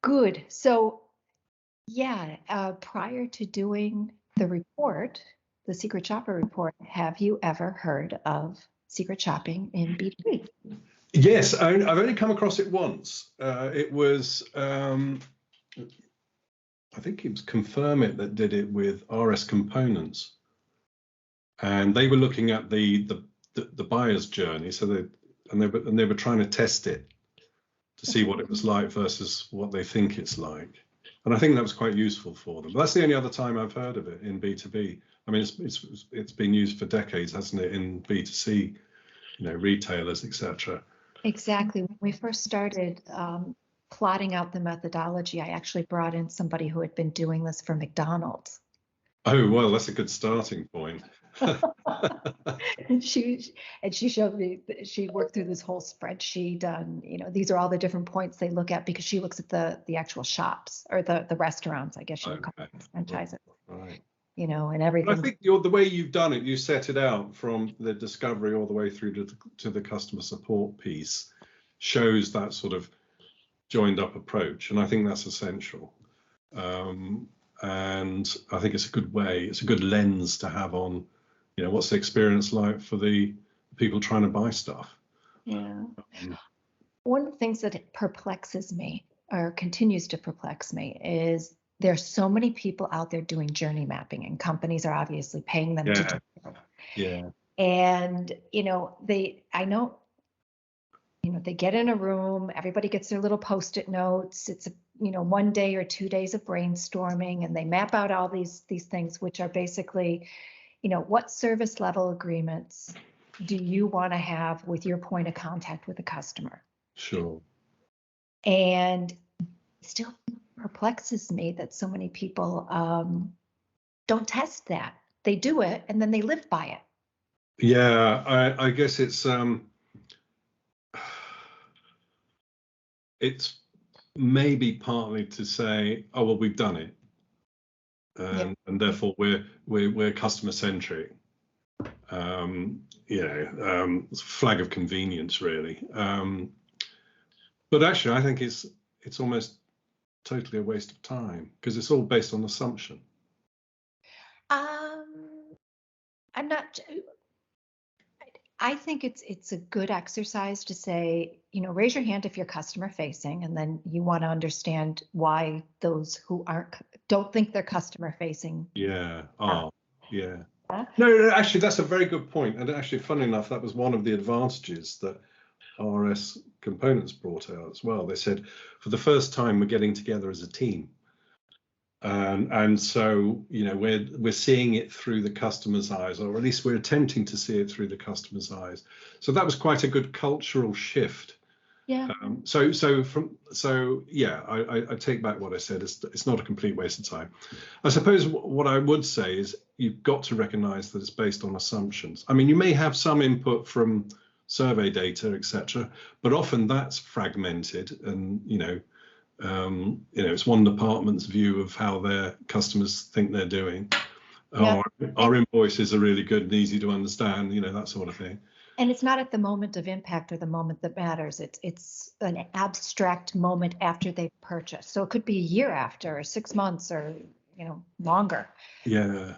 Good. So, yeah, prior to doing the report, the Secret Shopper report, have you ever heard of secret shopping in B2B? Yes, I've only come across it once. It was, I think it was Confirm It that did it with RS Components, and they were looking at the buyer's journey. So they were trying to test it to see what it was like versus what they think it's like. And I think that was quite useful for them. But that's the only other time I've heard of it in B2B. I mean, it's been used for decades, hasn't it, in B2C, retailers, etc. Exactly. When we first started plotting out the methodology, I actually brought in somebody who had been doing this for McDonald's. Oh, well, that's a good starting point. And she showed me, she worked through this whole spreadsheet on, these are all the different points they look at, because she looks at the actual shops, or the restaurants, I guess you would call it, franchise it. Right. And everything. But I think the way you've done it, you set it out from the discovery all the way through to the customer support piece, shows that sort of joined up approach. And I think that's essential. And I think it's a good way, it's a good lens to have on, what's the experience like for the people trying to buy stuff. Yeah. One of the things that perplexes me, or continues to perplex me, is there's so many people out there doing journey mapping, and companies are obviously paying them to do it. Yeah. And, they get in a room, everybody gets their little Post-it notes. It's 1 day or 2 days of brainstorming, and they map out all these things, which are basically, what service level agreements do you want to have with your point of contact with the customer? Sure. And it still perplexes me that so many people don't test that. They do it and then they live by it. Yeah, I guess it's maybe partly to say, oh well, we've done it, and therefore we're customer centric. It's a flag of convenience, really. But actually, I think it's almost totally a waste of time, because it's all based on assumption. I'm not. I think it's a good exercise to say, raise your hand if you're customer facing, and then you want to understand why those who don't think they're customer facing. Yeah. Oh, yeah. No, actually, that's a very good point. And actually, funny enough, that was one of the advantages that RS Components brought out as well. They said, for the first time, we're getting together as a team. And so, we're seeing it through the customer's eyes, or at least we're attempting to see it through the customer's eyes. So that was quite a good cultural shift. Yeah. I take back what I said. It's not a complete waste of time. I suppose what I would say is you've got to recognize that it's based on assumptions. I mean, you may have some input from survey data, etc., but often that's fragmented, and it's one department's view of how their customers think they're doing. Yeah. Our invoices are really good and easy to understand, that sort of thing. And it's not at the moment of impact or the moment that matters. It's an abstract moment after they've purchased. So it could be a year after, or 6 months, or longer. Yeah.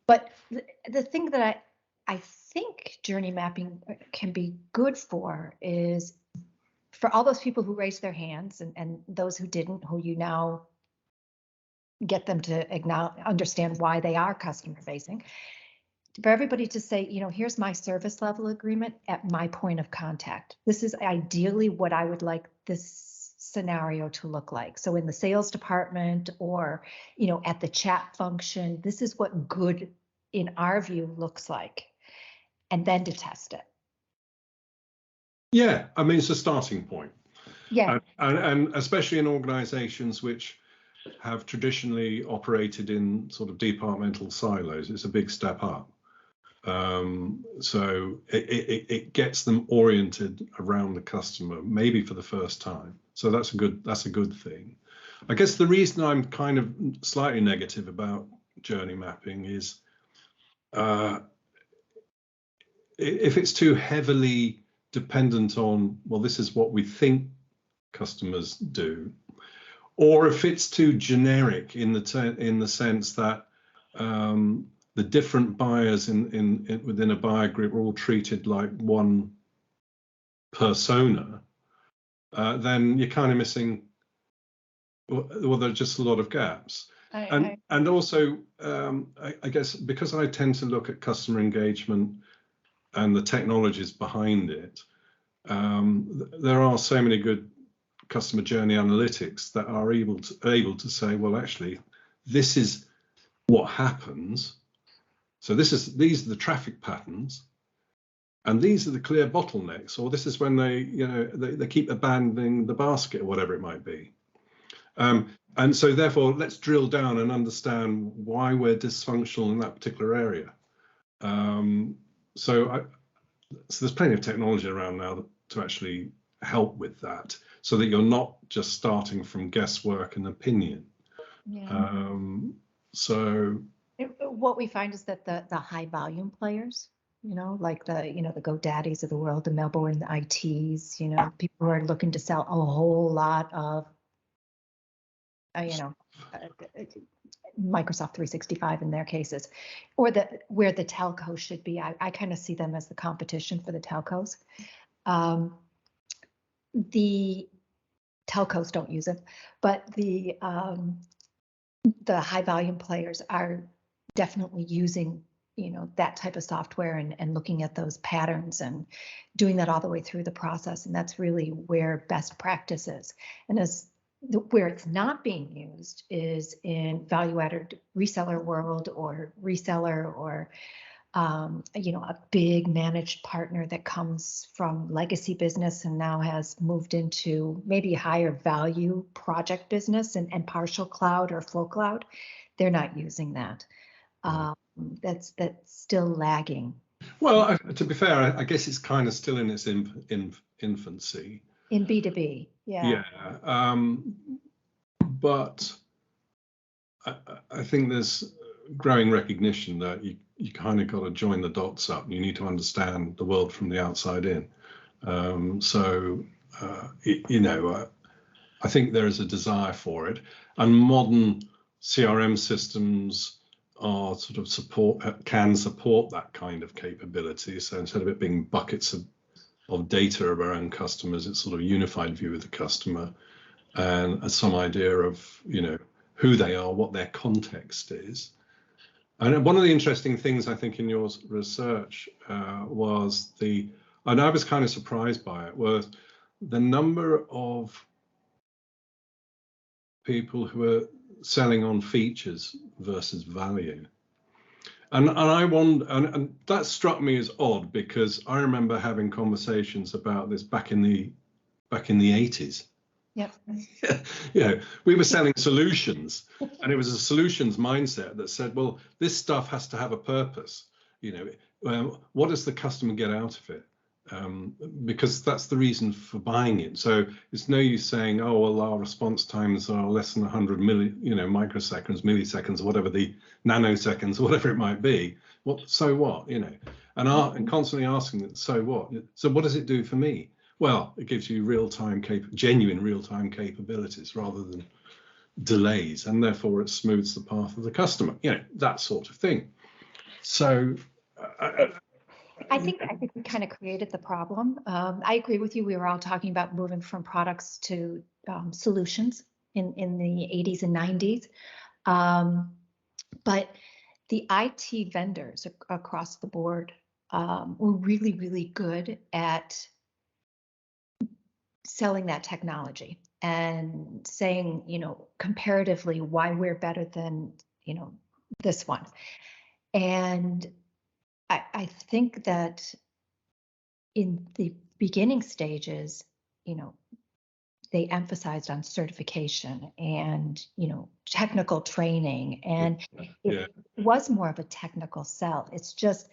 But the thing that I think journey mapping can be good for is for all those people who raised their hands, and those who didn't, who you now get them to understand why they are customer facing. For everybody to say, here's my service level agreement at my point of contact. This is ideally what I would like this scenario to look like. So in the sales department, or, at the chat function, this is what good in our view looks like, and then to test it. Yeah, I mean, it's a starting point. Yeah. And especially in organizations which have traditionally operated in sort of departmental silos, it's a big step up. So it gets them oriented around the customer, maybe for the first time. So that's a good thing. I guess the reason I'm kind of slightly negative about journey mapping is if it's too heavily dependent on, well, this is what we think customers do, or if it's too generic in the sense that the different buyers within a buyer group are all treated like one persona, then you're kind of missing. Well, there's just a lot of gaps. And also, I guess because I tend to look at customer engagement and the technologies behind it, there are so many good customer journey analytics that are able to say, well, actually, this is what happens. So these are the traffic patterns, and these are the clear bottlenecks, or this is when they keep abandoning the basket or whatever it might be. And so therefore, let's drill down and understand why we're dysfunctional in that particular area. So there's plenty of technology around now to actually help with that, so that you're not just starting from guesswork and opinion. Yeah. What we find is that the high volume players, like the GoDaddies of the world, the Melbourne ITs, people who are looking to sell a whole lot of, Microsoft 365 in their cases, or where the telcos should be. I kind of see them as the competition for the telcos. The telcos don't use it, but the high volume players are definitely using that type of software and looking at those patterns and doing that all the way through the process. And that's really where best practice is. And where it's not being used is in value-added reseller world, or reseller, or a big managed partner that comes from legacy business and now has moved into maybe higher value project business and partial cloud or full cloud. They're not using that. That's still lagging. Well, to be fair, I guess it's kind of still in its infancy. In B2B, yeah. Yeah, but I think there's growing recognition that you kind of got to join the dots up. You need to understand the world from the outside in. I think there is a desire for it, and modern CRM systems are sort of can support that kind of capability. So instead of it being buckets of data around customers, it's sort of a unified view of the customer and some idea of who they are, what their context is. And one of the interesting things I think in your research was and I was kind of surprised by it, was the number of people who are selling on features versus value. And I wonder, and that struck me as odd, because I remember having conversations about this back in the 80s. Yep. We were selling solutions, and it was a solutions mindset that said, well, this stuff has to have a purpose. What does the customer get out of it? Because that's the reason for buying it. So it's no use saying, oh, well, our response times are less than 100 microseconds, milliseconds, whatever the nanoseconds, whatever it might be. So what? And constantly asking it, so what? So what does it do for me? Well, it gives you genuine real-time capabilities rather than delays, and therefore it smooths the path of the customer. That sort of thing. So. I think we kind of created the problem. I agree with you. We were all talking about moving from products to solutions in the 80s and 90s. But the IT vendors across the board were really, really good at selling that technology and saying, comparatively, why we're better than, this one. And I think that in the beginning stages, they emphasized on certification and, technical training, and it was more of a technical sell. It's just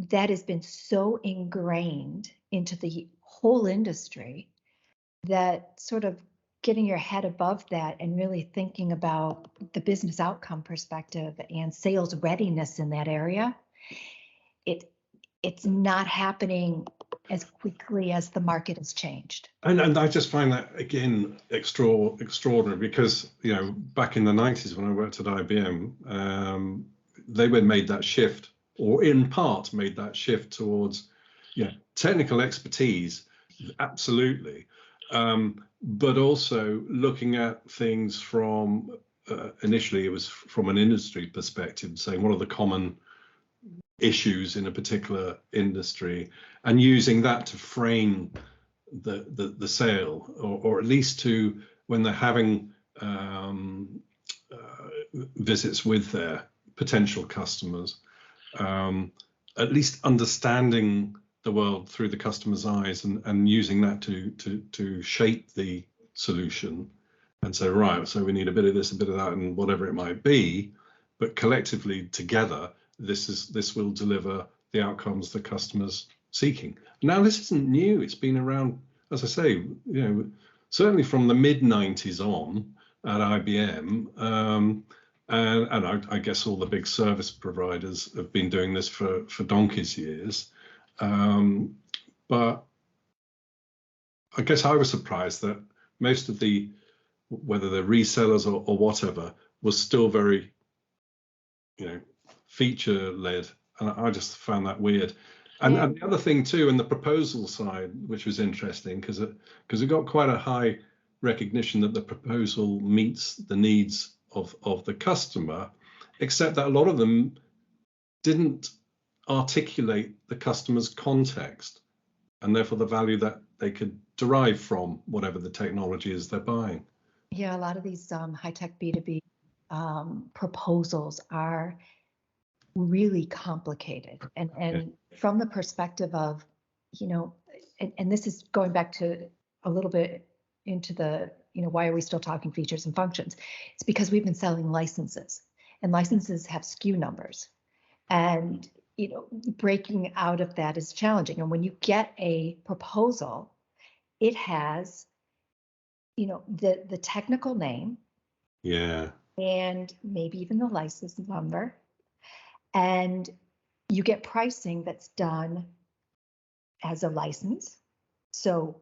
that has been so ingrained into the whole industry that sort of getting your head above that and really thinking about the business outcome perspective and sales readiness in that area, it's not happening as quickly as the market has changed. And I just find that again extraordinary because back in the 90s when I worked at IBM, they were made that shift, or in part made that shift towards technical expertise, absolutely, but also looking at things from initially it was from an industry perspective, saying what are the common issues in a particular industry, and using that to frame the sale, or at least to, when they're having visits with their potential customers, at least understanding the world through the customer's eyes, and using that to shape the solution, and say, right, so we need a bit of this, a bit of that, and whatever it might be, but collectively together, this will deliver the outcomes the customer's seeking. Now, this isn't new. It's been around, as I say, certainly from the mid-90s on at IBM, and I guess all the big service providers have been doing this for donkey's years. But I guess I was surprised that most of the, whether they're resellers or whatever, was still very, feature-led, and I just found that weird. And the other thing too, in the proposal side, which was interesting, because it got quite a high recognition that the proposal meets the needs of the customer, except that a lot of them didn't articulate the customer's context, and therefore the value that they could derive from whatever the technology is they're buying. Yeah, a lot of these high-tech B2B proposals are really complicated, and from the perspective of, and this is going back to a little bit into the, why are we still talking features and functions? It's because we've been selling licenses, and licenses have SKU numbers, and breaking out of that is challenging. And when you get a proposal, it has the technical name, and maybe even the license number, and you get pricing that's done as a license. So,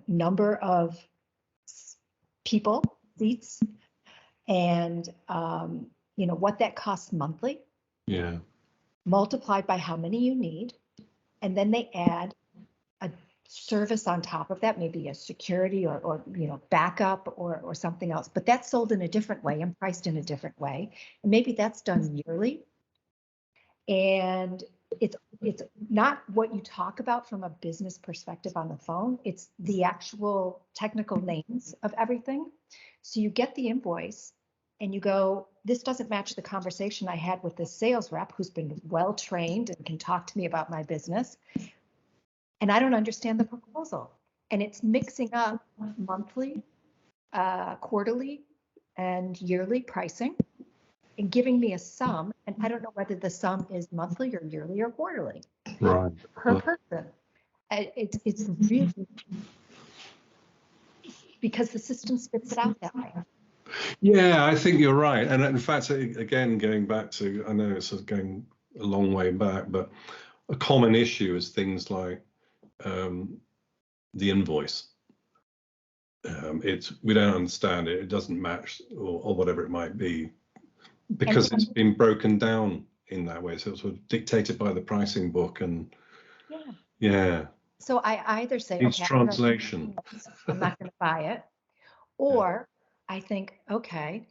number of people, seats, and what that costs monthly. Yeah. Multiplied by how many you need, and then they add a service on top of that, maybe a security or backup or something else. But that's sold in a different way and priced in a different way, and maybe that's done yearly. And it's not what you talk about from a business perspective on the phone. It's the actual technical names of everything. So you get the invoice and you go, this doesn't match the conversation I had with this sales rep who's been well trained and can talk to me about my business. And I don't understand the proposal. And it's mixing up monthly, quarterly, and yearly pricing, and giving me a sum, and I don't know whether the sum is monthly or yearly or quarterly. Right. Per person. It's really, because the system spits it out that way. Yeah, I think you're right. And in fact, again, going back to, I know it's going a long way back, but a common issue is things like the invoice. We don't understand it. It doesn't match, or whatever it might be, because it's been broken down in that way. So it's sort of dictated by the pricing book, and yeah. So I either say, it's translation. I'm not going to buy it, or I think, okay,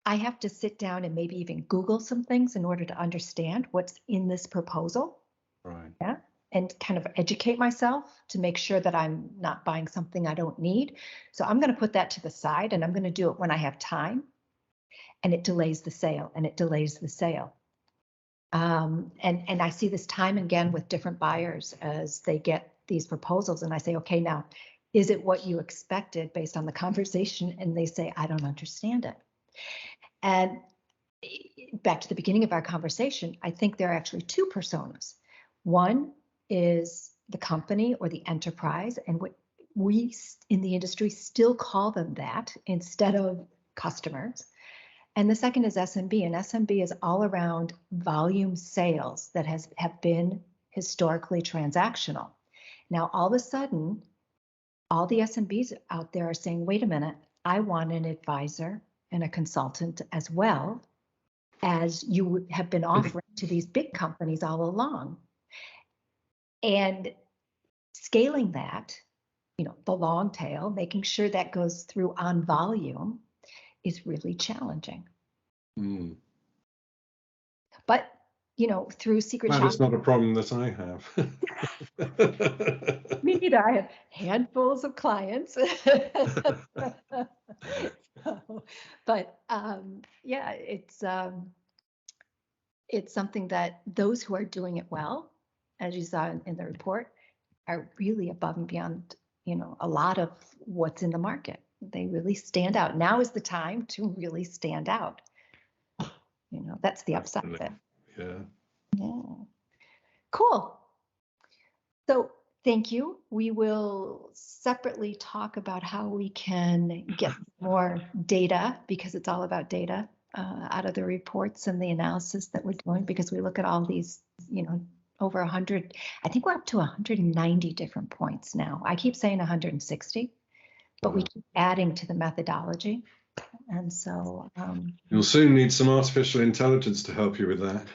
I have to sit down and maybe even Google some things in order to understand what's in this proposal. Right. Yeah. And kind of educate myself to make sure that I'm not buying something I don't need. So I'm going to put that to the side, and I'm going to do it when I have time. And it delays the sale, and it delays the sale. And I see this time and again with different buyers as they get these proposals, and I say, okay, now, is it what you expected based on the conversation? And they say, I don't understand it. And back to the beginning of our conversation, I think there are actually two personas. One is the company or the enterprise, and what we in the industry still call them that instead of customers. And the second is SMB, and SMB is all around volume sales that have been historically transactional. Now, all of a sudden, all the SMBs out there are saying, wait a minute, I want an advisor and a consultant as well as you would have been offering to these big companies all along. And scaling that, the long tail, making sure that goes through on volume is really challenging. Mm. But, through Secret Shopper. That's not a problem that I have. Me neither. I have handfuls of clients. But yeah, it's something that those who are doing it well, as you saw in the report, are really above and beyond, a lot of what's in the market. They really stand out. Now is the time to really stand out. That's the upside of it. Yeah. Yeah. Cool. So thank you. We will separately talk about how we can get more data, because it's all about data, out of the reports and the analysis that we're doing, because we look at all these, over 100, I think we're up to 190 different points now. I keep saying 160, but we keep adding to the methodology. And so you'll soon need some artificial intelligence to help you with that.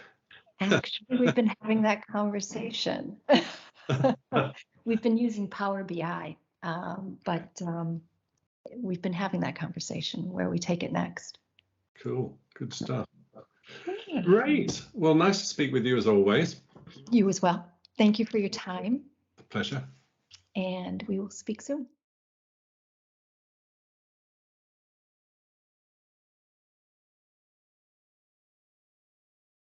Actually, we've been having that conversation. We've been using Power BI, but we've been having that conversation where we take it next. Cool. Good stuff. Great. Well, nice to speak with you as always. You as well. Thank you for your time. A pleasure. And we will speak soon.